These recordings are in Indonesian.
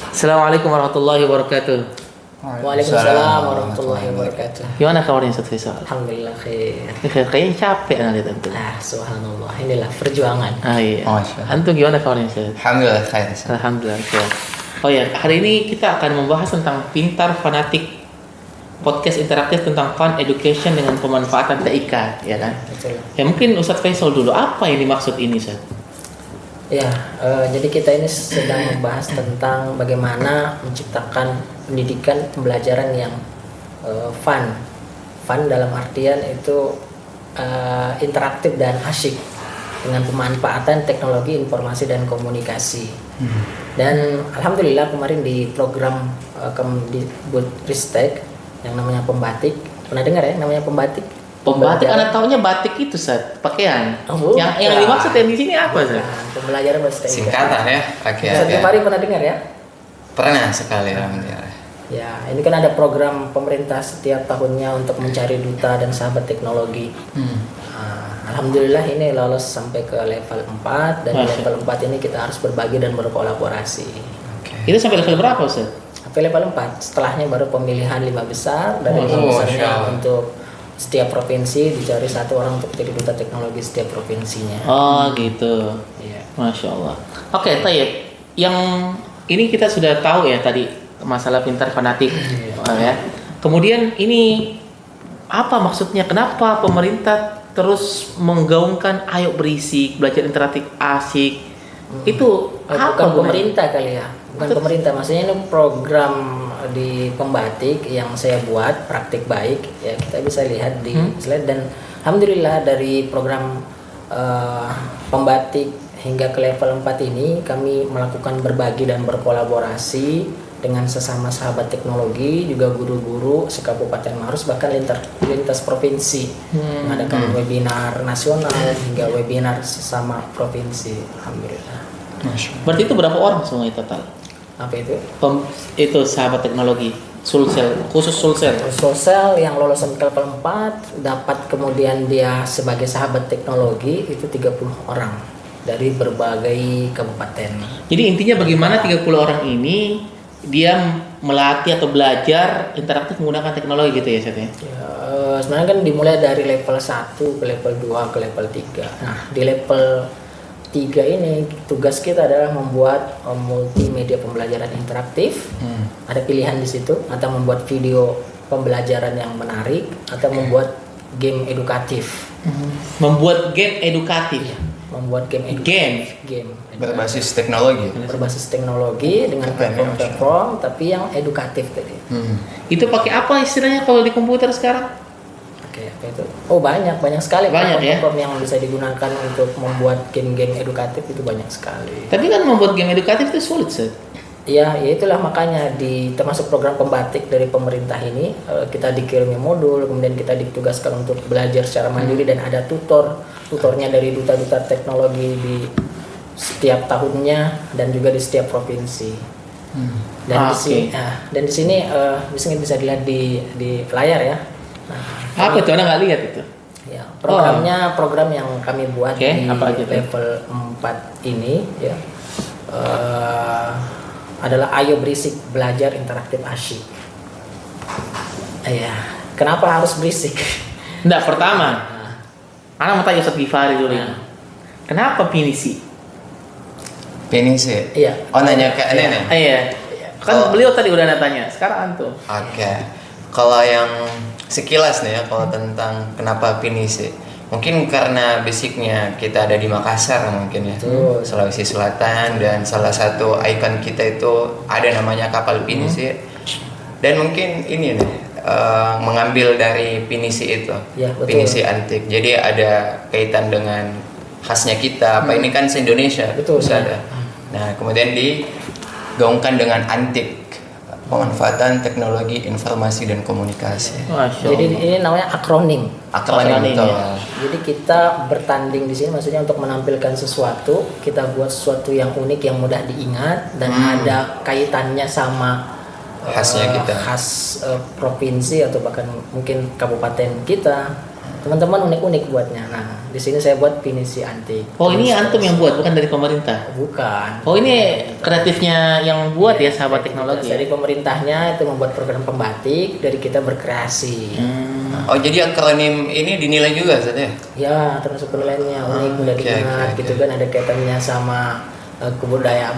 Assalamualaikum warahmatullahi wabarakatuh. Waalaikumsalam warahmatullahi wabarakatuh. Gimana kabarnya Ustaz Faisal? Alhamdulillah khair. Kayaknya capek nanti tentu. Subhanallah. Inilah perjuangan. Iya. Masya Allah. Antum gimana kabarnya Ustaz? Alhamdulillah khair. Alhamdulillah. Khair. Oh ya, hari ini kita akan membahas tentang Pintar Fanatik, podcast interaktif tentang fun education dengan pemanfaatan TIK, ya kan? Betul. Ya mungkin Ustaz Faisal dulu, apa yang dimaksud ini Ustaz? Ya, jadi kita ini sedang membahas tentang bagaimana menciptakan pendidikan pembelajaran yang fun. Fun dalam artian itu interaktif dan asyik dengan pemanfaatan teknologi informasi dan komunikasi. Dan alhamdulillah kemarin di program di Ristek yang namanya Pembatik, pernah dengar ya namanya Pembatik? Pembatik, anak taunya batik itu Ustaz, pakaian. Oh, yang dimaksud yang di sini apa Ustaz? Pembelajaran bahasa TIK. Singkatan ya. Oke. Ustaz Gifari pernah dengar ya? Pernah sekali alhamdulillah. Ya, ini kan ada program pemerintah setiap tahunnya untuk mencari duta dan sahabat teknologi. Alhamdulillah ini lolos sampai ke level 4 dan di level 4 ini kita harus berbagi dan berkolaborasi. Itu sampai level berapa Ustaz? Sampai level 4, setelahnya baru pemilihan 5 besar. Dari 5 besarnya untuk setiap provinsi dicari satu orang untuk jadi duta teknologi setiap provinsinya. Oh gitu. Iya. Masya Allah. Oke, Tayyip. Yang ini kita sudah tahu ya tadi masalah pintar fanatik, ya. Kemudian ini apa maksudnya? Kenapa pemerintah terus menggaungkan ayo berisik, belajar interaktif asik? Itu apa Bukan gunanya? pemerintah kali ya, bukan pemerintah. Maksudnya ini program di Pembatik yang saya buat praktik baik ya, kita bisa lihat di slide. Dan alhamdulillah dari program Pembatik hingga ke level 4 ini kami melakukan berbagi dan berkolaborasi dengan sesama sahabat teknologi, juga guru-guru sekabupaten Maros, bahkan lintas provinsi, mengadakan webinar nasional hingga webinar sesama provinsi. Alhamdulillah. Berarti itu berapa orang semua total? Apa itu? Itu sahabat teknologi, Sulsel, khusus Sulsel. Sosial yang lolos sampai level 4 dapat kemudian dia sebagai sahabat teknologi itu 30 orang dari berbagai kabupaten. Jadi intinya bagaimana 30 orang ini dia melatih atau belajar interaktif menggunakan teknologi gitu ya Ustaz ya? Sebenarnya kan dimulai dari level 1 ke level 2 ke level 3. Nah, di level 3 ini tugas kita adalah membuat multimedia pembelajaran interaktif. Ada pilihan di situ, atau membuat video pembelajaran yang menarik, atau membuat game edukatif. Membuat game edukatif. Membuat game edukatif. Game Berbasis teknologi. berbasis teknologi dengan platform tapi yang edukatif tadi. Itu pakai apa istilahnya kalau di komputer sekarang? Oke, apa itu? Oh, banyak sekali Banyak ya? platform yang bisa digunakan untuk membuat game-game edukatif, itu banyak sekali. Tapi kan membuat game edukatif itu sulit Ustaz. Ya itulah makanya di termasuk program Pembatik dari pemerintah ini kita dikirimi modul, kemudian kita ditugaskan untuk belajar secara mandiri dan ada tutornya dari duta-duta teknologi di setiap tahunnya dan juga di setiap provinsi. Dan di sini bisa dilihat di layar ya. Nah, Apa itu? Anda nggak lihat itu? ya, programnya program yang kami buat di apa aja tuh? level 4 ini ya adalah ayo berisik belajar interaktif asyik. Ya, kenapa harus berisik? Enggak, pertama Anda mau tanya Ustaz Gifari dulu. Kenapa pinisi? Pinisi. Iya. Oh, nanya ke Nenek. Iya. Kan beliau tadi udah tanya, sekarang antum. Oke. Kalau yang sekilas nih ya, kalau tentang kenapa pinisi, mungkin karena basicnya kita ada di Makassar mungkin ya, Sulawesi Selatan, dan salah satu ikon kita itu ada namanya kapal pinisi, dan mungkin ini nih mengambil dari pinisi itu, Ya, betul. pinisi antik. Jadi ada kaitan dengan khasnya kita. Apa ini kan se-Indonesia, Betul, bisa ya. ada. Nah kemudian digaungkan dengan antik, pemanfaatan teknologi informasi dan komunikasi. Masya Jadi Allah. ini namanya akronim. Akronim Akronim, betul. ya. Jadi kita bertanding di sini maksudnya untuk menampilkan sesuatu, kita buat sesuatu yang unik, yang mudah diingat dan ada kaitannya sama Khasnya kita. khas provinsi atau bahkan mungkin kabupaten kita. teman-teman unik-unik buatnya. Nah, di sini saya buat pinisi antik. Oh, ini antum yang buat, bukan dari pemerintah? Bukan. Oh, ini kreatifnya yang buat ya, sahabat teknologi. Dari pemerintahnya itu membuat program pembatik, dari kita berkreasi. Oh, jadi akronim ini dinilai juga Ustaz ya? Ya, termasuk penilaiannya unik, mudah diingat gitu kan, ada kaitannya sama budaya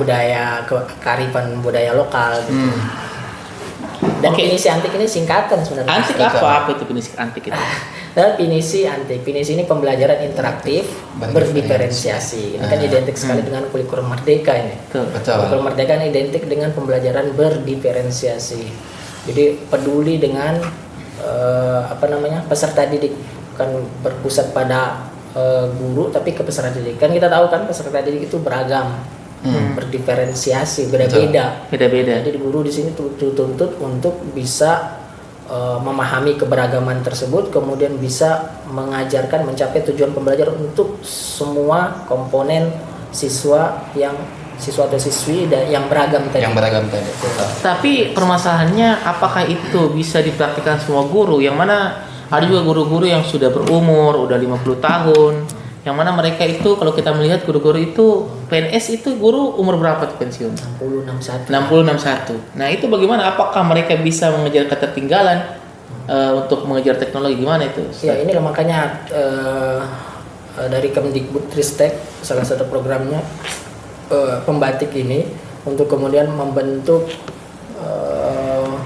kearifan budaya lokal gitu. Dan pinisi antik ini singkatan sebenarnya. Antik apa itu pinisi antik itu? Dan pinisi antik, pinisi ini pembelajaran interaktif berdiferensiasi. Ini kan identik sekali dengan kurikulum merdeka ini. Betul. Kurikulum merdeka ini identik dengan pembelajaran berdiferensiasi. Jadi peduli dengan peserta didik, bukan berpusat pada guru tapi ke peserta didik. Kan kita tahu kan peserta didik itu beragam, berdiferensiasi, beda-beda. Jadi guru di sini dituntut untuk bisa memahami keberagaman tersebut, kemudian bisa mengajarkan, mencapai tujuan pembelajaran untuk semua komponen siswa atau siswi yang beragam tadi. Tapi permasalahannya, apakah itu bisa dipraktikkan semua guru? Yang mana ada juga guru-guru yang sudah berumur, udah 50 tahun, yang mana mereka itu kalau kita melihat guru-guru itu PNS itu guru umur berapa tuh pensiun? 60-61. Nah, itu bagaimana? Apakah mereka bisa mengejar ketertinggalan untuk mengejar teknologi, gimana itu? Ya, ini makanya dari Kemdikbudristek salah satu programnya pembatik ini untuk kemudian membentuk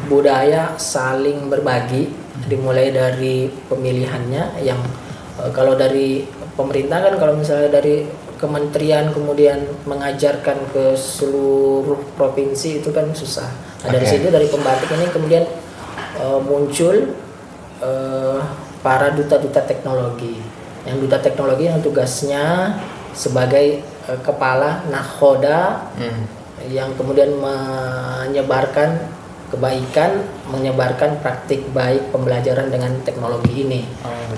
budaya saling berbagi, dimulai dari pemilihannya yang kalau dari pemerintah kan, kalau misalnya dari kementerian kemudian mengajarkan ke seluruh provinsi itu kan susah. Nah, dari situ, dari pembatik ini kemudian muncul para duta-duta teknologi. Yang duta teknologi yang tugasnya sebagai kepala nakhoda yang kemudian menyebarkan kebaikan, menyebarkan praktik baik pembelajaran dengan teknologi ini.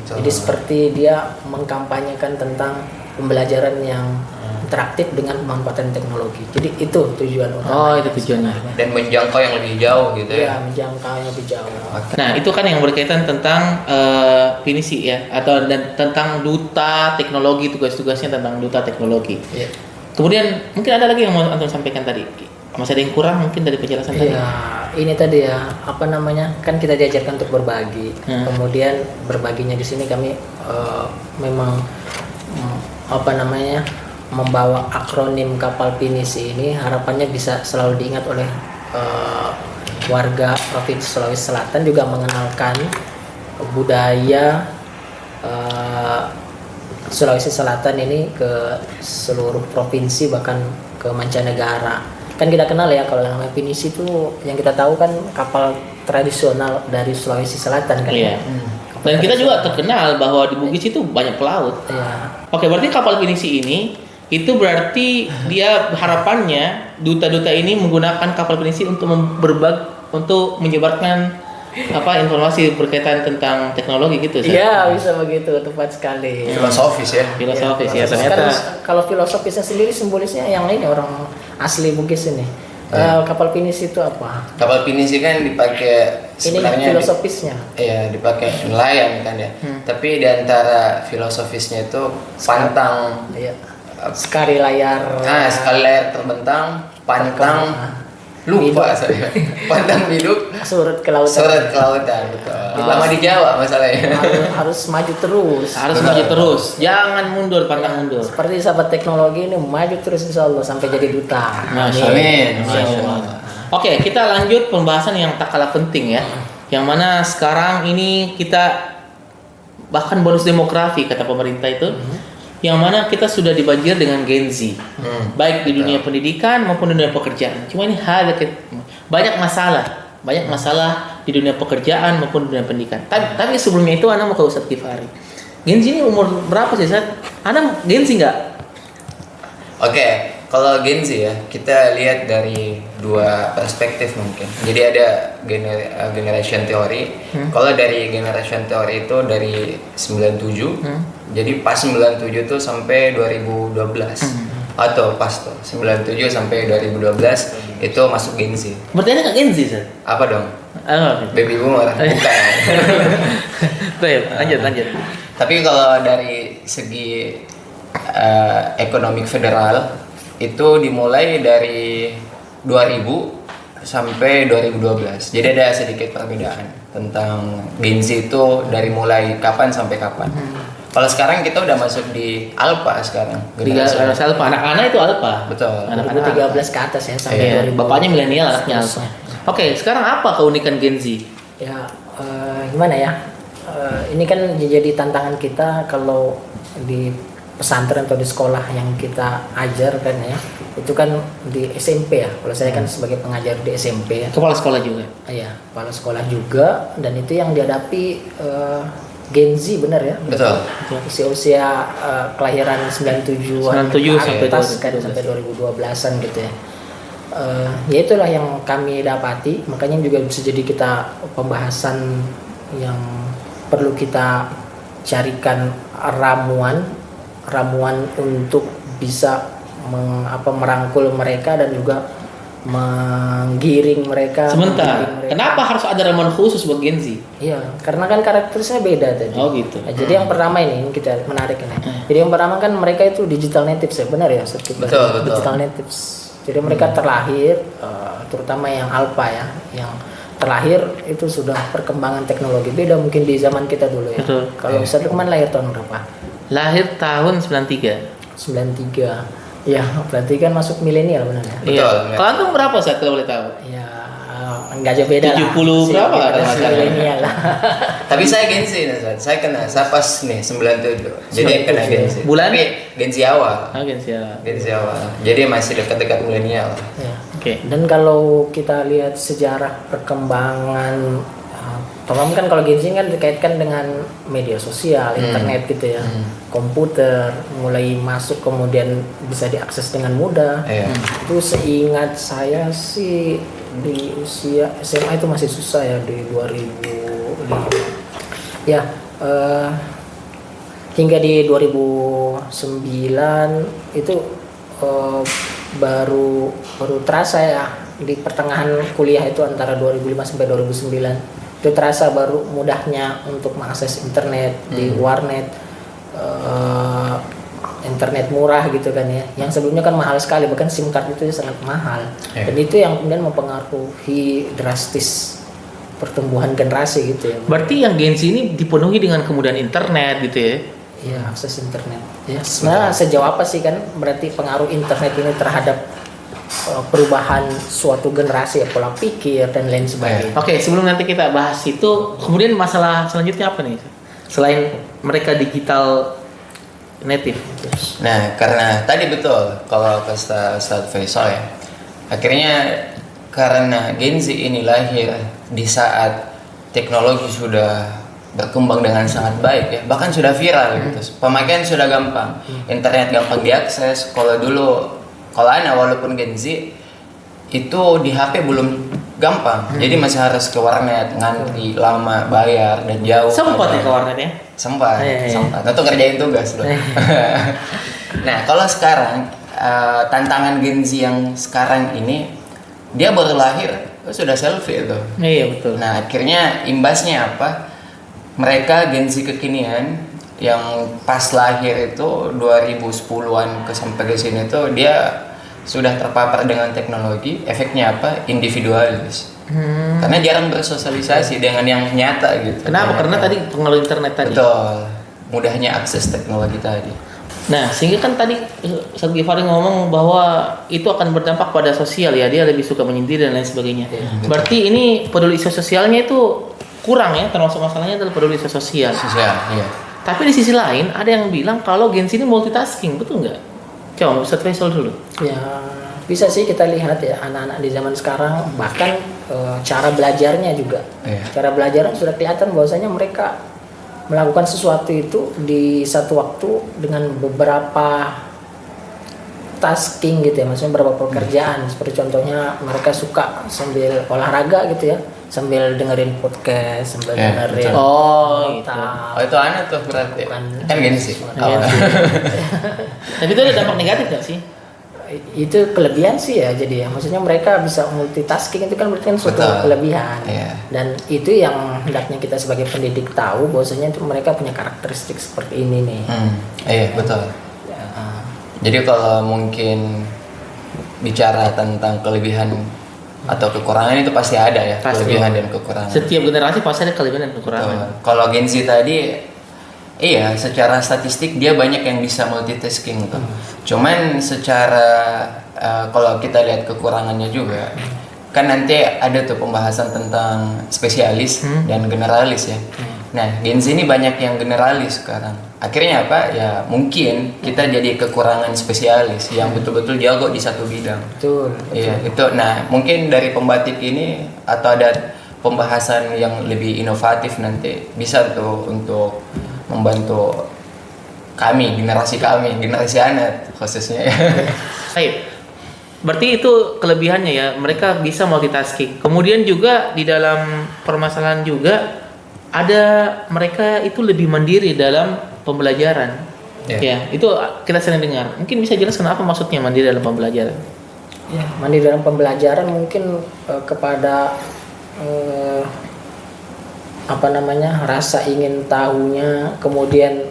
Jadi seperti dia mengkampanyekan tentang pembelajaran yang interaktif dengan pemanfaatan teknologi. Jadi itu tujuan utama. Oh, itu tujuannya. Dan menjangkau yang lebih jauh gitu ya. Iya, menjangkau yang lebih jauh. Nah, itu kan yang berkaitan tentang pinisi ya, atau dan tentang duta teknologi, tugas-tugasnya tentang duta teknologi. Iya. Kemudian mungkin ada lagi yang mau antum sampaikan tadi. Masih ada yang kurang mungkin dari penjelasan tadi? Iya, ini tadi ya, kan kita diajarkan untuk berbagi. Kemudian berbaginya di sini kami memang membawa akronim kapal pinisi ini, harapannya bisa selalu diingat oleh warga Provinsi Sulawesi Selatan, juga mengenalkan budaya Sulawesi Selatan ini ke seluruh provinsi, bahkan ke mancanegara. Kan kita kenal ya, kalau namanya pinisi itu yang kita tahu kan kapal tradisional dari Sulawesi Selatan kan. Iya. Dan kita juga terkenal bahwa di Bugis itu banyak pelaut. Iya. Oke, berarti kapal pinisi ini itu berarti dia harapannya duta-duta ini menggunakan kapal pinisi untuk untuk menyebarkan informasi berkaitan tentang teknologi gitu. Iya, bisa begitu, tepat sekali. Filosofis ya. Filosofis ya, ternyata. Kalau filosofisnya sendiri simbolisnya yang ini orang asli Bugis ini. Kapal pinisi itu apa? Kapal pinisi kan dipakai sebenarnya. Ini filosofisnya. Iya, dipakai nelayan kan ya. Tapi di antara filosofisnya itu pantang. Iya. Sekali layar. Sekali layar terbentang, pantang. Lupa saya. Pantang hidup, surut ke lautan. Surut ke lautan, betul. Lama di Jawa masalahnya. Harus maju terus. Maju terus. Jangan mundur, pantang mundur. Seperti sahabat teknologi ini maju terus insyaallah sampai jadi duta. Amin. Oke, kita lanjut pembahasan yang tak kalah penting ya. Yang mana sekarang ini kita bahkan bonus demografi kata pemerintah itu. Yang mana kita sudah dibanjir dengan Gen Z, baik di dunia pendidikan maupun di dunia pekerjaan. Cuma ini banyak masalah di dunia pekerjaan maupun di dunia pendidikan. Tapi sebelumnya itu Ana mau ke Ustadz Kifari. Gen Z ini umur berapa sih Ustadz? Ana Gen Z nggak? Oke, kalau Gen Z ya kita lihat dari dua perspektif mungkin. Jadi ada generation theory. Kalau dari generation theory itu dari 97. Jadi pas 97 tuh sampai 2012 atau pas tuh 97 sampai 2012 itu masuk Gen Z. Berarti Anda nggak Gen Z, Sir? Apa dong? Baby boomer. Bukan. Baik, lanjut. Tapi kalau dari segi ekonomi federal itu dimulai dari 2000 sampai 2012. Jadi ada sedikit perbedaan tentang Gen Z itu dari mulai kapan sampai kapan. Kalau sekarang kita udah masuk di Alpha sekarang. Generasi Alpha. Anak-anak itu Alpha. Betul. Anak-anak 2013 ke atas ya sampai 2000. Bapaknya milenial, anaknya Alpha. Oke, sekarang apa keunikan Gen Z? Ya gimana ya? Ini kan jadi tantangan kita kalau di pesantren atau di sekolah yang kita ajar kan ya, itu kan di SMP ya. Kalau saya kan sebagai pengajar di SMP ya. Kepala sekolah juga. Iya, kepala sekolah juga, dan itu yang dihadapi Gen Z, benar ya? Betul. Usia kelahiran 97-an 97 sampai atas kan sampai 2012-an gitu ya. Ya itulah yang kami dapati, makanya juga bisa jadi kita pembahasan yang perlu kita carikan ramuan untuk bisa merangkul mereka dan juga menggiring mereka. Sebentar, kenapa harus ada ramuan khusus buat Gen Z? Iya, karena kan karakterisnya beda tadi. Oh gitu. Nah, jadi yang pertama ini kita menarik ini. Jadi yang pertama kan mereka itu digital natives ya, benar ya? Betul. Digital natives. Jadi mereka terlahir, terutama yang Alpha ya, yang terlahir itu sudah perkembangan teknologi beda mungkin di zaman kita dulu ya. Betul. Kalau Ustaz Lukman lahir tahun berapa? Lahir tahun 93. 93. Ya, berarti kan masuk milenial benar ya? Iya. Betul. Kalau antum berapa saat kalau boleh tahu? Ya, enggak jauh beda 70 berapa lah. kalau nggak salah? Milenial lah. Tapi saya Gen Z nih, Ustaz. Saya pas nih 97. Jadi kena Gen Z. Bulan? Tapi Gen Z awal. Gen Z ya. Gen Z awal. Jadi masih dekat-dekat milenial. Ya. Oke. Dan kalau kita lihat sejarah perkembangan, terutama kan kalau Gen Z kan dikaitkan dengan media sosial, internet gitu ya, komputer mulai masuk kemudian bisa diakses dengan mudah. Iya. Itu seingat saya sih di usia SMA itu masih susah ya di 2005. Ya, hingga di 2009 itu baru terasa ya di pertengahan kuliah itu antara 2005 sampai 2009 itu terasa baru mudahnya untuk mengakses internet di warnet, internet murah gitu kan ya, yang sebelumnya kan mahal sekali, bahkan SIM card itu sangat mahal. Dan itu yang kemudian mempengaruhi drastis pertumbuhan generasi gitu ya. Berarti yang Gen Z ini dipenuhi dengan kemudahan internet gitu ya? Iya, akses internet. Ya, sebenarnya sejauh apa sih kan berarti pengaruh internet ini terhadap perubahan suatu generasi ya, pola pikir dan lain sebagainya. Oke, sebelum nanti kita bahas itu, kemudian masalah selanjutnya apa nih? Selain mereka digital native. Nah, karena tadi betul kalau kata Ustadz Faisal ya, akhirnya karena Gen Z ini lahir di saat teknologi sudah berkembang dengan sangat baik ya, bahkan sudah viral gitu, pemakaian sudah gampang, internet gampang diakses. Kalau anak walaupun Gen Z itu di HP belum gampang, jadi masih harus ke warnet, ngantri lama, bayar dan jauh. Sempat ya ke warnet ya? Sempat. Tentu ngerjain tugas loh. Nah, kalau sekarang tantangan Gen Z yang sekarang ini, dia baru lahir sudah selfie itu. Iya betul. Nah, akhirnya imbasnya apa? Mereka Gen Z kekinian yang pas lahir itu 2010-an sampai ke sini tuh dia sudah terpapar dengan teknologi. Efeknya apa? Individualis. Karena jarang bersosialisasi dengan yang nyata gitu. Kenapa? Karena tadi pengaruh internet tadi. Betul. Mudahnya akses teknologi tadi. Nah, sehingga kan tadi Ustaz Ghifari ngomong bahwa itu akan berdampak pada sosial ya, dia lebih suka menyendiri dan lain sebagainya. Berarti ini peduli sosialnya itu kurang ya, termasuk masalahnya adalah peduli sosial. Iya. Tapi di sisi lain ada yang bilang kalau Gen Z ini multitasking, betul nggak? Coba Ustaz Faisal dulu. Ya, bisa sih kita lihat ya anak-anak di zaman sekarang, bahkan cara belajarnya juga. Cara belajarnya sudah kelihatan bahwasanya mereka melakukan sesuatu itu di satu waktu dengan beberapa tasking gitu ya, maksudnya beberapa pekerjaan. Seperti contohnya mereka suka sambil olahraga gitu ya, sambil dengerin podcast, sambil dengerin gitu. Itu aneh tuh berarti. Kan Gen Z. Tapi itu ada dampak negatif nggak sih? itu kelebihan sih ya, jadi ya maksudnya mereka bisa multitasking, itu kan berarti kan suatu Betul. kelebihan. Iya. Dan itu yang hendaknya kita sebagai pendidik tahu bahwasanya itu mereka punya karakteristik seperti ini nih. Iya, betul. Ya, Jadi kalau mungkin bicara tentang kelebihan atau kekurangan itu pasti ada ya, Pasti. kelebihan dan kekurangan. Setiap generasi pasti ada kelebihan dan kekurangan. Betul. Kalau Gen Z tadi, iya, secara statistik dia banyak yang bisa multitasking tuh. Cuman secara kalau kita lihat kekurangannya juga, kan nanti ada tuh pembahasan tentang spesialis dan generalis ya. Nah, Gen Z ini banyak yang generalis sekarang. Akhirnya apa? Ya mungkin kita jadi kekurangan spesialis yang betul-betul jago di satu bidang. betul. Iya, itu. Nah, mungkin dari pembatik ini atau ada pembahasan yang lebih inovatif nanti bisa tuh untuk membantu generasi anak khususnya ya. Baik. Berarti itu kelebihannya ya, mereka bisa multitasking. Kemudian juga di dalam permasalahan juga ada mereka itu lebih mandiri dalam pembelajaran. Ya. Ya, itu kita sering dengar. Mungkin bisa jelaskan apa maksudnya mandiri dalam pembelajaran? Ya, mandiri dalam pembelajaran mungkin kepada rasa ingin tahunya, kemudian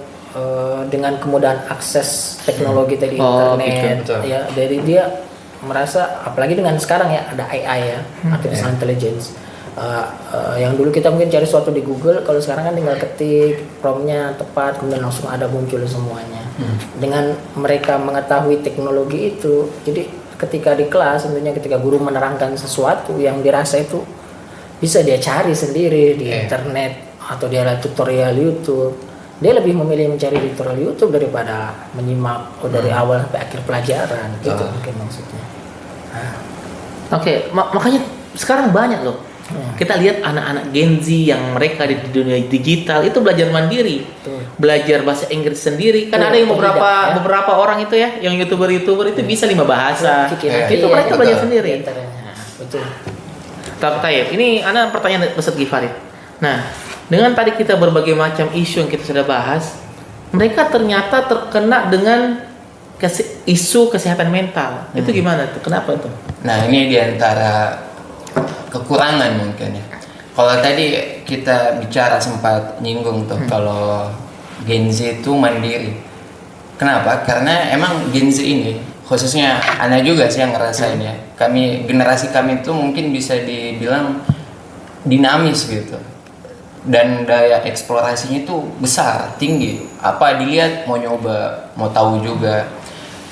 dengan kemudahan akses teknologi tadi, Oh, internet, gitu, betul. ya dari dia merasa, apalagi dengan sekarang ya ada AI ya, artificial intelligence. Yang dulu kita mungkin cari sesuatu di Google, kalau sekarang kan tinggal ketik promptnya tepat, kemudian langsung ada muncul semuanya. Dengan mereka mengetahui teknologi itu, jadi ketika di kelas tentunya ketika guru menerangkan sesuatu yang dirasa itu bisa dia cari sendiri di internet atau dia lihat tutorial YouTube, dia lebih memilih mencari tutorial YouTube daripada menyimak dari awal sampai akhir pelajaran. Gitu mungkin maksudnya. Oke, makanya sekarang banyak loh. Kita lihat anak-anak Gen Z yang mereka di dunia digital itu belajar mandiri, belajar bahasa Inggris sendiri. Kan ada yang beberapa orang itu ya, yang youtuber itu bisa 5 bahasa. Itu mereka belajar sendiri. Betul. Tayyip, ini ana pertanyaan Ustaz Gifarid. Nah, dengan tadi kita berbagai macam isu yang kita sudah bahas, mereka ternyata terkena dengan isu kesehatan mental. Itu gimana tuh? Kenapa tuh? Nah, ini diantara kekurangan mungkin ya. Kalau tadi kita bicara sempat nyinggung tuh kalau Gen Z itu mandiri. Kenapa? Karena emang Gen Z ini, khususnya Ana juga sih yang ngerasain ya. Generasi kami itu mungkin bisa dibilang dinamis gitu. Dan daya eksplorasinya itu besar, tinggi. Apa dilihat mau nyoba, mau tahu juga.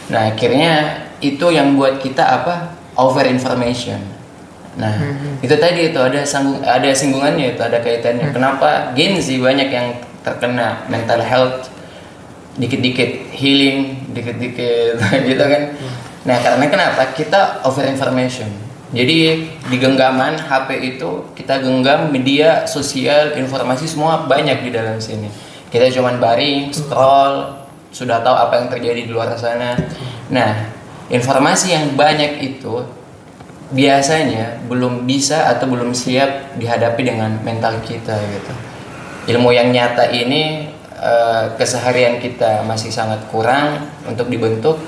Nah, akhirnya itu yang buat kita over information. Nah, itu tadi itu ada singgungannya, itu ada kaitannya. Kenapa Gen Z banyak yang terkena mental health, dikit-dikit healing, dikit-dikit gitu kan. Nah, karena kenapa? Kita over information. Jadi di genggaman HP itu kita genggam media sosial, informasi semua banyak di dalam sini. Kita cuman baring, scroll, sudah tahu apa yang terjadi di luar sana. Nah, informasi yang banyak itu biasanya belum bisa atau belum siap dihadapi dengan mental kita gitu. Ilmu yang nyata ini keseharian kita masih sangat kurang untuk dibentuk,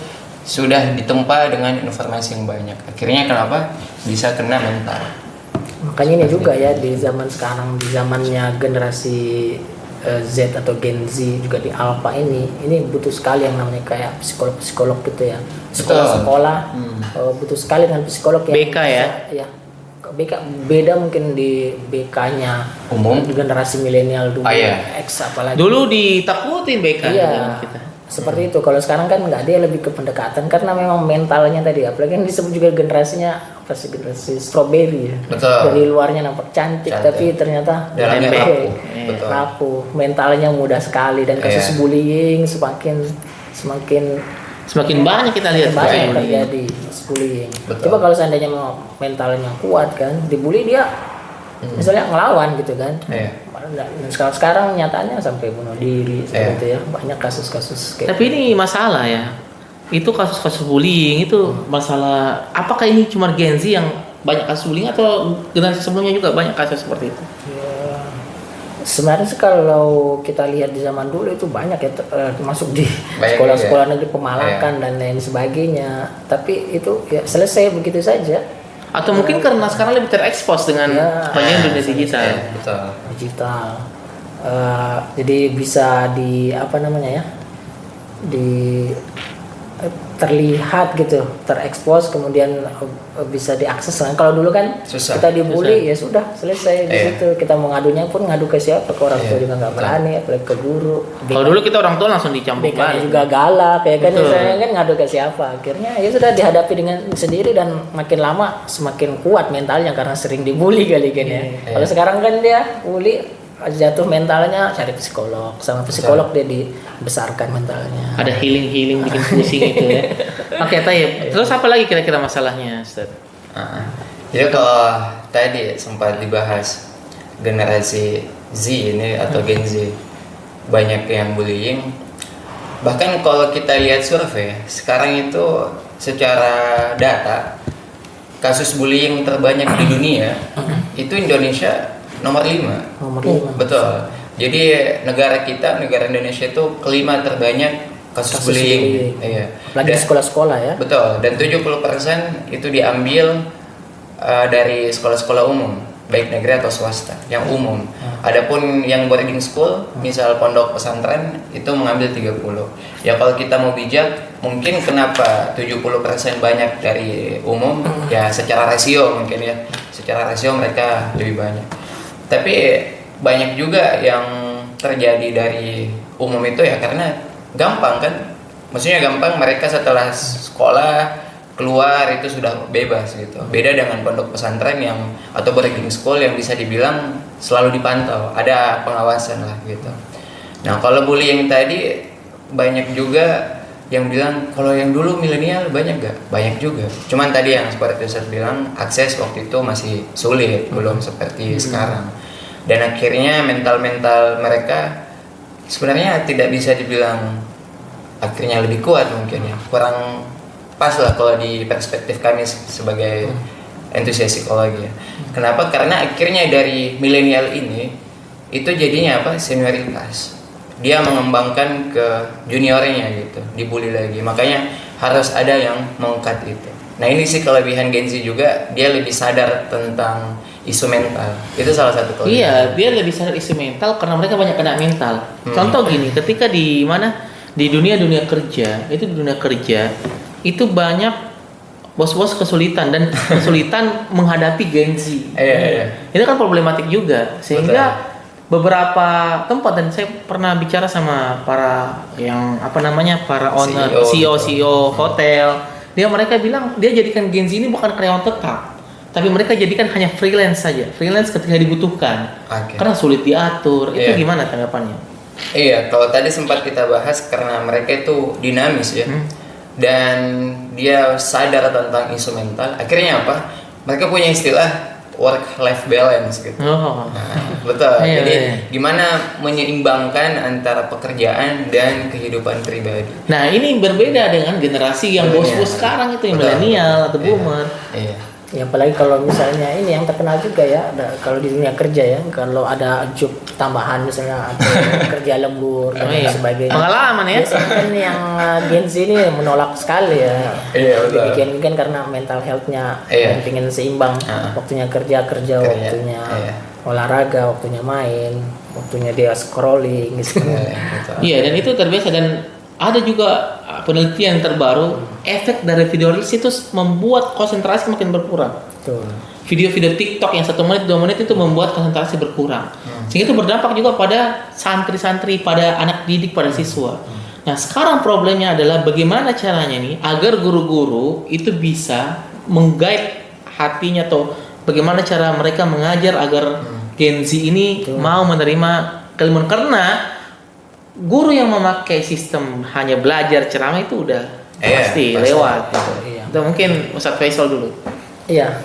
sudah ditempa dengan informasi yang banyak. Akhirnya kenapa bisa kena mental. Makanya ini juga ya di zaman sekarang, di zamannya generasi Z atau Gen Z juga di Alpha ini butuh sekali yang namanya kayak psikolog gitu ya. Sekolah butuh sekali dengan psikolog yang BK ya. Ya. BK beda mungkin di BK-nya umum generasi milenial dulu, X apalagi. Dulu ditakutin BK iya, kita. Seperti itu. Kalau sekarang kan nggak, dia lebih ke pendekatan karena memang mentalnya tadi, apalagi yang disebut juga generasinya generasi strawberry ya. Betul. Dari luarnya nampak cantik. Tapi ternyata dalamnya rapuh. Betul. Rapuh. Mentalnya mudah sekali dan kasus bullying semakin banyak kita lihat banyak terjadi bullying. Coba kalau seandainya mau mentalnya kuat kan, dibully dia misalnya ngelawan gitu kan. Dan sekarang nyatanya sampai bunuh diri seperti itu ya, banyak kasus-kasus kayak. Tapi ini masalah ya. Itu kasus-kasus bullying itu masalah. Apakah ini cuma Gen Z yang banyak kasus bullying atau generasi sebelumnya juga banyak kasus seperti itu? Ya, Sebenarnya sih kalau kita lihat di zaman dulu itu banyak ya masuk di Banyak sekolah-sekolah negeri pemalakan dan lain sebagainya. Tapi itu ya selesai begitu saja. Atau mungkin karena sekarang lebih terekspos dengan banyak dunia digital. Betul. Digital. Jadi bisa di apa namanya ya? Terlihat gitu, terekspos, kemudian bisa diakses. Kalau dulu kan Susah. kita dibully ya sudah selesai di situ. Kita mau ngadunya pun ngadu ke siapa, ke orang tua juga nggak berani, apalagi ke guru. Kalau dulu kita orang tua langsung dicambuk Dekannya balik. juga galak ya kan, Betul. misalnya kan ngadu ke siapa. Akhirnya ya sudah dihadapi dengan sendiri dan makin lama semakin kuat mentalnya karena sering dibully kali kan ya. Kalau sekarang kan dia bully jatuh mentalnya cari psikolog, sama psikolog dia dibesarkan mentalnya. Ada healing bikin pusing itu ya. Oke, Tayyip. Terus apa lagi kira-kira masalahnya, Ustaz? Jadi kalau tadi sempat dibahas generasi Z ini atau Gen Z, banyak yang bullying. Bahkan kalau kita lihat survei sekarang itu secara data kasus bullying terbanyak di dunia itu Indonesia nomor 5. Nomor 5. Betul. Jadi negara Indonesia itu kelima terbanyak kasus bullying. Iya. Lagi di sekolah-sekolah ya. Betul. Dan 70% itu diambil dari sekolah-sekolah umum, baik negeri atau swasta, yang umum. Adapun yang boarding school, misal pondok pesantren, itu mengambil 30. Ya kalau kita mau bijak, mungkin kenapa 70% banyak dari umum, ya secara rasio mungkin ya. Secara rasio mereka lebih banyak. Tapi banyak juga yang terjadi dari umum itu ya karena gampang kan. Maksudnya gampang, mereka setelah sekolah keluar itu sudah bebas gitu. Beda dengan pondok pesantren yang atau boarding school yang bisa dibilang selalu dipantau, ada pengawasan lah gitu. Nah, kalau bullying tadi banyak juga yang bilang kalau yang dulu milenial banyak gak? Banyak juga. Cuman tadi yang seperti Ustaz bilang, akses waktu itu masih sulit, belum seperti sekarang. Dan akhirnya mental mereka sebenarnya tidak bisa dibilang akhirnya lebih kuat mungkin ya. Kurang pas lah kalau di perspektif kami sebagai entusias psikologi ya. Kenapa? Karena akhirnya dari milenial ini itu jadinya apa? Senioritas. Dia mengembangkan ke juniornya gitu, dibully lagi. Makanya harus ada yang mengangkat itu. Nah ini sih kelebihan Gen Z juga, dia lebih sadar tentang isu mental. Itu salah satu kelebihan. Iya, dia lebih sadar isu mental karena mereka banyak kena mental. Contoh gini, ketika di mana di dunia kerja, itu banyak bos-bos kesulitan menghadapi Gen Z. Iya. Itu kan problematik juga, sehingga beberapa tempat, dan saya pernah bicara sama para para owner, CEO hotel, mereka bilang dia jadikan Gen Z ini bukan karyawan tetap, tapi mereka jadikan hanya freelance saja, freelance ketika dibutuhkan, karena sulit diatur. Itu gimana tanggapannya? Iya, kalau tadi sempat kita bahas karena mereka itu dinamis ya, dan dia sadar tentang isu mental. Akhirnya apa? Mereka punya istilah work-life balance gitu. Nah, betul. Jadi gimana menyeimbangkan antara pekerjaan dan kehidupan pribadi. Nah ini berbeda dengan generasi yang bos-bos sekarang itu yang milenial atau boomer. Iya. Ya apalagi kalau misalnya ini yang terkenal juga ya, kalau di dunia kerja ya, kalau ada job tambahan misalnya atau kerja lembur dan sebagainya. Pengalaman ya. Biasanya kan yang Gen Z ini menolak sekali ya. Iya betul. Mungkin karena mental health-nya yang pengen seimbang, waktunya kerja, waktunya olahraga, waktunya main, waktunya dia scrolling gitu. Iya, dan itu terbiasa. Dan ada juga penelitian terbaru, efek dari video reels itu membuat konsentrasi makin berkurang. Betul. Video-video TikTok yang 1 menit 2 menit itu membuat konsentrasi berkurang, sehingga itu berdampak juga pada santri-santri, pada anak didik, pada siswa. Nah sekarang problemnya adalah bagaimana caranya nih agar guru-guru itu bisa mengguide hatinya, atau bagaimana cara mereka mengajar agar Gen Z ini mau menerima keilmuan. Karena guru yang memakai sistem hanya belajar ceramah itu udah pasti lewat gitu. Itu mungkin Ustadz Faisal dulu. Iya,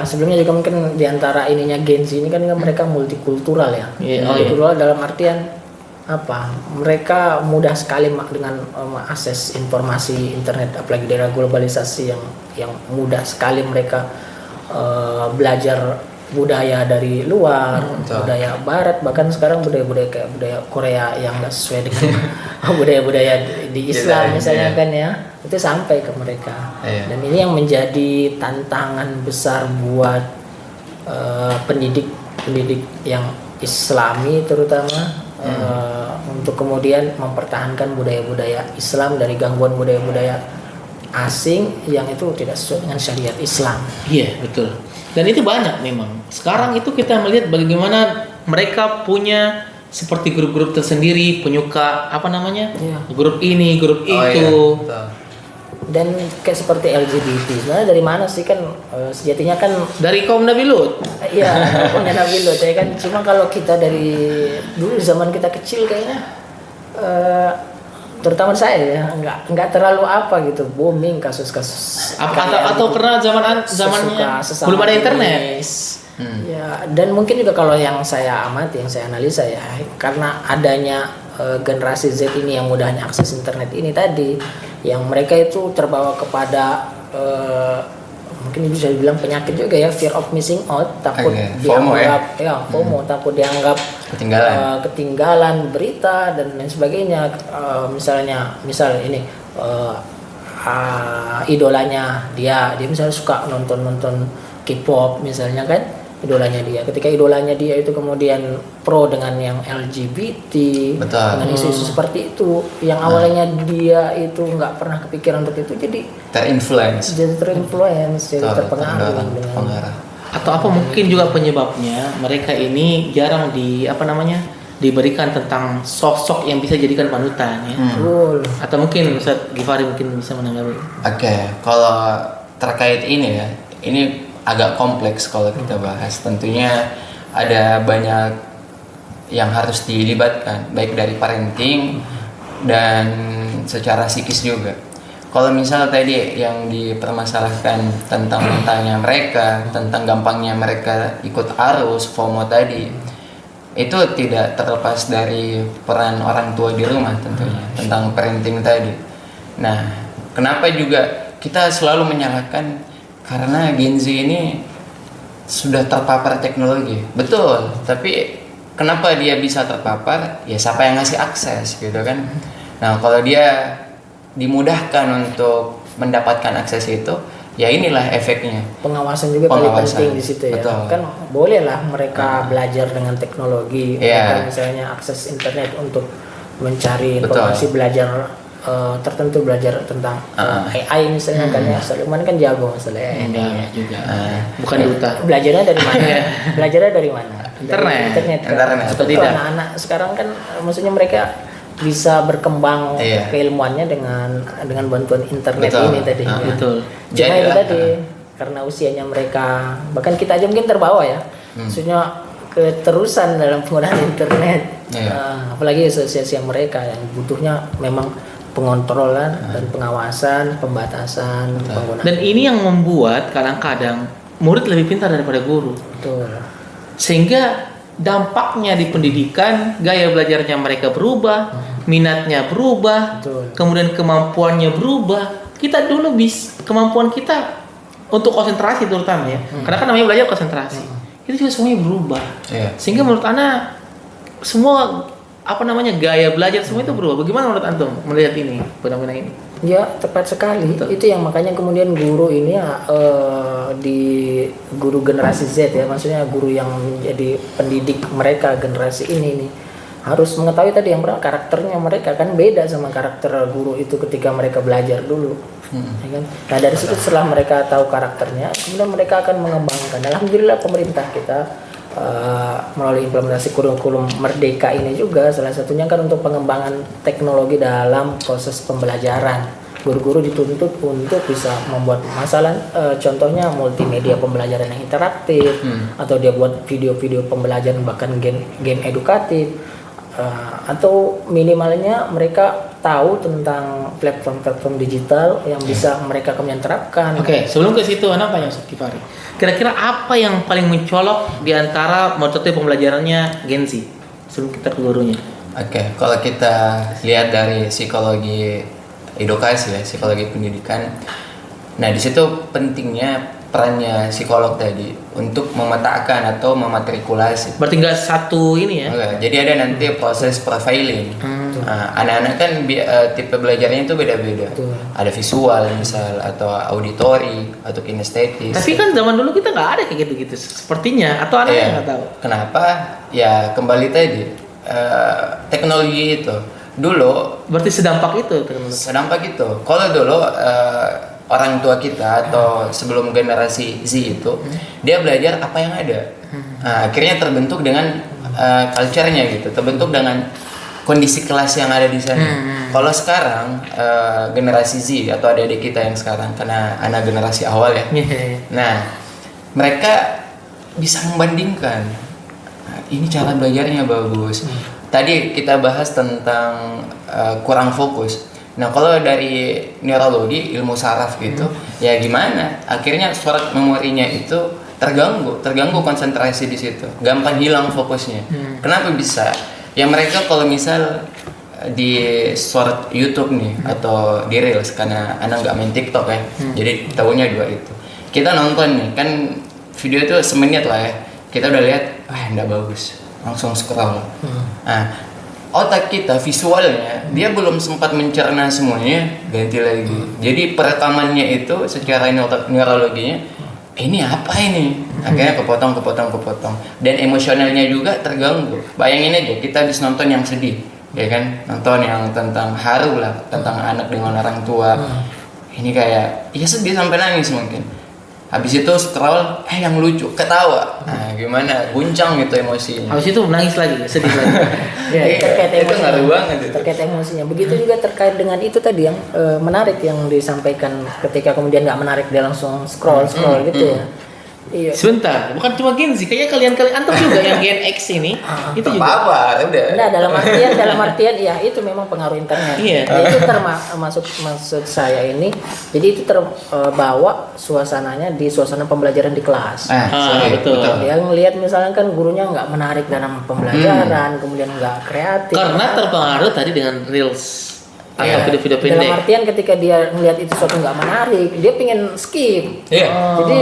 sebelumnya juga mungkin diantara ininya Gen Z ini kan mereka multikultural ya. Multikultural dalam artian apa? Mereka mudah sekali dengan mengakses informasi internet, apalagi dalam globalisasi yang mudah sekali mereka belajar budaya dari luar, Betul. budaya barat, bahkan sekarang budaya-budaya kayak budaya Korea yang nggak sesuai dengan budaya-budaya di Islam misalnya kan ya, itu sampai ke mereka. Dan ini yang menjadi tantangan besar buat pendidik yang Islami terutama, untuk kemudian mempertahankan budaya-budaya Islam dari gangguan budaya-budaya asing yang itu tidak sesuai dengan syariat Islam. Iya, betul. Dan itu banyak memang. Sekarang itu kita melihat bagaimana mereka punya seperti grup-grup tersendiri, penyuka apa namanya? Iya. Grup ini, grup itu. Iya, betul. Dan kayak seperti LGBT, sebenarnya dari mana sih kan, sejatinya kan Dari kaum Nabi Lut. iya punya Nabi Lut ya kan. Cuma kalau kita dari dulu zaman kita kecil kayaknya, terutama saya ya nggak terlalu apa gitu booming kasus-kasus Atau karena zamannya sesama belum ada internet. jenis. Ya, dan mungkin juga kalau yang saya amati, yang saya analisa ya, karena adanya generasi Z ini yang mudahnya akses internet ini tadi, yang mereka itu terbawa kepada mungkin bisa dibilang penyakit juga ya, fear of missing out, takut FOMO dianggap FOMO, takut dianggap ketinggalan berita dan lain sebagainya. Misal ini idolanya dia misalnya suka nonton K-pop misalnya kan, idolanya dia. Ketika idolanya dia itu kemudian pro dengan yang LGBT, betul, dengan isu-isu seperti itu, yang awalnya dia itu nggak pernah kepikiran untuk itu, jadi terinfluence, jadi terpengaruh dengan. Atau apa mungkin juga penyebabnya mereka ini jarang diberikan tentang sosok yang bisa jadikan panutan ya. Atau mungkin Ustaz Gifari mungkin bisa menanggapi. Oke, kalau terkait ini ya, ini agak kompleks kalau kita bahas. Tentunya ada banyak yang harus dilibatkan, baik dari parenting dan secara psikis juga. Kalau misal tadi yang dipermasalahkan tentang mentalnya mereka, tentang gampangnya mereka ikut arus FOMO tadi, itu tidak terlepas dari peran orang tua di rumah tentunya, tentang parenting tadi. Nah, kenapa juga kita selalu menyalahkan karena Gen Z ini sudah terpapar teknologi, betul. Tapi kenapa dia bisa terpapar? Ya siapa yang ngasih akses gitu kan. Nah kalau dia dimudahkan untuk mendapatkan akses itu, ya inilah efeknya. Pengawasan juga paling penting di situ ya. Betul. Kan bolehlah mereka belajar dengan teknologi, mereka misalnya akses internet untuk mencari informasi, belajar tertentu, belajar tentang AI misalnya kan ya. Sulaiman kan jago masalah AI juga. Bukan duta. Belajarnya dari mana? Belajarnya dari mana? Internet. Atau tidak? Anak-anak sekarang kan maksudnya mereka bisa berkembang keilmuannya dengan bantuan internet ini tadi. Betul. Cuma itu tadi karena usianya mereka, bahkan kita aja mungkin terbawa ya. Maksudnya keterusan dalam penggunaan internet. Apalagi usia mereka yang butuhnya memang pengontrolan dan pengawasan, pembatasan penggunaan. Dan ini yang membuat kadang-kadang murid lebih pintar daripada guru. Betul. Sehingga dampaknya di pendidikan, gaya belajarnya mereka berubah, minatnya berubah, kemudian kemampuannya berubah. Kita dulu kemampuan kita untuk konsentrasi terutama ya, karena kan namanya belajar konsentrasi, itu juga semuanya berubah. Sehingga menurut Ana semua gaya belajar semua itu berubah. Bagaimana menurut antum melihat ini, fenomena ini? Ya tepat sekali. Betul. Itu yang makanya kemudian guru ini di guru generasi Z ya, maksudnya guru yang menjadi pendidik mereka generasi ini nih harus mengetahui tadi yang karakternya mereka kan beda sama karakter guru itu ketika mereka belajar dulu. Ya kan? Nah dari situ setelah mereka tahu karakternya, kemudian mereka akan mengembangkan. Alhamdulillah pemerintah kita melalui implementasi kurikulum Merdeka ini juga salah satunya kan untuk pengembangan teknologi dalam proses pembelajaran. Guru-guru dituntut untuk bisa membuat contohnya multimedia pembelajaran yang interaktif, atau dia buat video-video pembelajaran bahkan game edukatif, atau minimalnya mereka tahu tentang platform-platform digital yang bisa mereka kemudian terapkan. Oke, sebelum ke situ, apa yang Ustaz Gifari? Kira-kira apa yang paling mencolok di antara metode pembelajarannya Gen Z? Sebelum kita ke gurunya. Oke, kalau kita lihat dari psikologi edukasi ya, psikologi pendidikan. Nah, di situ pentingnya perannya psikolog tadi untuk memetakan atau mematrikulasi. Berarti nggak satu ini ya? Oke, jadi ada nanti proses profiling. Nah, anak-anak kan tipe belajarnya itu beda-beda. Ada visual misal, atau auditori, atau kinestetis. Tapi kan zaman dulu kita nggak ada kayak gitu-gitu sepertinya, atau anaknya Iya. nggak tahu. Kenapa? Ya kembali tadi teknologi itu dulu Berarti sedampak itu teknologi. sedampak itu. Kalau dulu orang tua kita atau sebelum generasi Z itu dia belajar apa yang ada. Nah, akhirnya terbentuk dengan culture-nya gitu, terbentuk dengan kondisi kelas yang ada di sana. Kalau sekarang generasi Z atau adik-adik kita yang sekarang, karena anak generasi awal ya. Nah, mereka bisa membandingkan. Nah, ini cara belajarnya bagus. Tadi kita bahas tentang kurang fokus. Nah, kalau dari neurologi, ilmu saraf gitu, ya gimana? Akhirnya surat memorinya itu terganggu konsentrasi di situ, gampang hilang fokusnya. Kenapa bisa? Ya mereka kalau misal di short YouTube nih atau di Reels, karena anak nggak main TikTok ya, jadi tahunya 2 itu. Kita nonton nih, kan video itu semenit lah ya, kita udah lihat, nggak bagus, langsung scroll. Nah, otak kita visualnya dia belum sempat mencerna semuanya, ganti lagi. Jadi perekamannya itu secara neurologinya ini apa ini? Akhirnya kepotong. Dan emosionalnya juga terganggu. Bayangin aja kita habis nonton yang sedih, ya kan? Nonton yang tentang haru lah, tentang anak dengan orang tua. Ini kayak ya sedih sampai nangis mungkin. Habis itu scroll, yang lucu, ketawa. Nah, gimana? Guncang gitu emosinya. Habis itu menangis lagi, sedih lagi. Ya, terkait Itu ngaruh banget itu. terkait emosinya. Begitu juga terkait dengan itu tadi yang menarik yang disampaikan, ketika kemudian nggak menarik dia langsung scroll gitu ya. Iya. Sebentar, bukan cuma Gen Z, kayaknya kalian antum juga yang Gen X ini, itu juga. Apa? Udah. Nah, dalam artian ya itu memang pengaruh internet. Iya. Ya, itu maksud saya ini. Jadi itu terbawa suasananya di suasana pembelajaran di kelas. Betul. Dia ngelihat misalnya kan gurunya nggak menarik dalam pembelajaran, kemudian nggak kreatif. Karena terpengaruh tadi dengan Reels atau Iya. video-video Dalam pendek. artian ketika dia melihat itu suatu nggak menarik, dia pengen skip. Iya. Jadi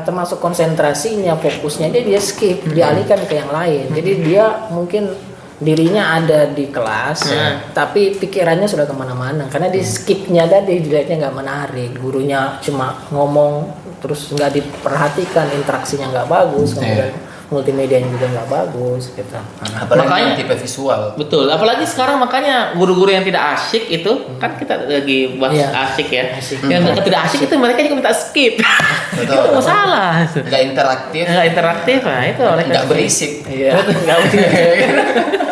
termasuk konsentrasinya, fokusnya dia skip, dialihkan ke yang lain. Jadi dia mungkin dirinya ada di kelas, tapi pikirannya sudah kemana-mana karena di skipnya tadi dilihatnya nggak menarik. Gurunya cuma ngomong terus nggak diperhatikan, interaksinya nggak bagus, kemudian multimedianya juga nggak bagus gitu. Apalagi Makanya- yang tipe visual. Betul, apalagi sekarang makanya guru-guru yang tidak asyik itu kan kita lagi bahas Iya. asyik ya. Yang tidak asyik itu mereka juga minta skip. Betul. Itu masalah. Nggak interaktif, Nggak interaktif, nah itu oleh nggak berisik. Iya, nggak berisik.